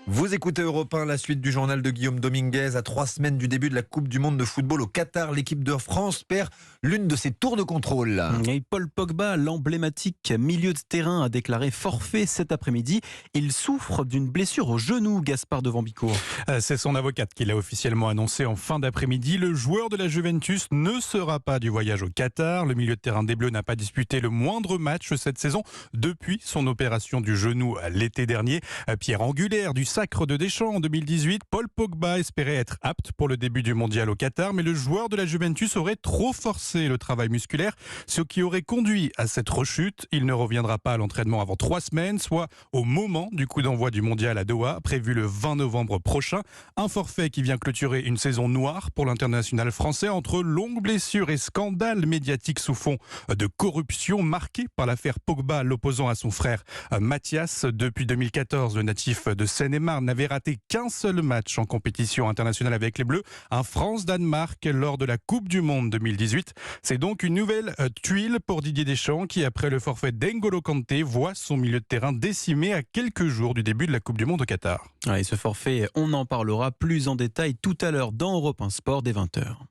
Vous écoutez Europe 1, la suite du journal de Guillaume Dominguez. À 3 semaines du début de la Coupe du Monde de football au Qatar, l'équipe de France perd l'une de ses tours de contrôle. Et Paul Pogba, l'emblématique milieu de terrain, a déclaré forfait cet après-midi. Il souffre d'une blessure au genou, Gaspard de Vambicourt. C'est son avocate qui l'a officiellement annoncé en fin d'après-midi. Le joueur de la Juventus ne sera pas du voyage au Qatar. Le milieu de terrain des Bleus n'a pas disputé le moindre match cette saison depuis son opération du genou l'été dernier. Pierre angulaire du sacre de Deschamps en 2018, Paul Pogba espérait être apte pour le début du mondial au Qatar, mais le joueur de la Juventus aurait trop forcé le travail musculaire, ce qui aurait conduit à cette rechute. Il ne reviendra pas à l'entraînement avant 3 semaines, soit au moment du coup d'envoi du mondial à Doha, prévu le 20 novembre prochain. Un forfait qui vient clôturer une saison noire pour l'international français entre longues blessures et scandales médiatiques sous fond de corruption marqués par l'affaire Pogba, l'opposant à son frère Mathias. Depuis 2014, le natif de Seine-et-Marne n'avait raté qu'un seul match en compétition internationale avec les Bleus, un France-Danemark lors de la Coupe du Monde 2018. C'est donc une nouvelle tuile pour Didier Deschamps qui, après le forfait d'Engolo Kanté, voit son milieu de terrain décimé à quelques jours du début de la Coupe du Monde au Qatar. Et ce forfait, on en parlera plus en détail tout à l'heure dans Europe 1 Sport dès 20h.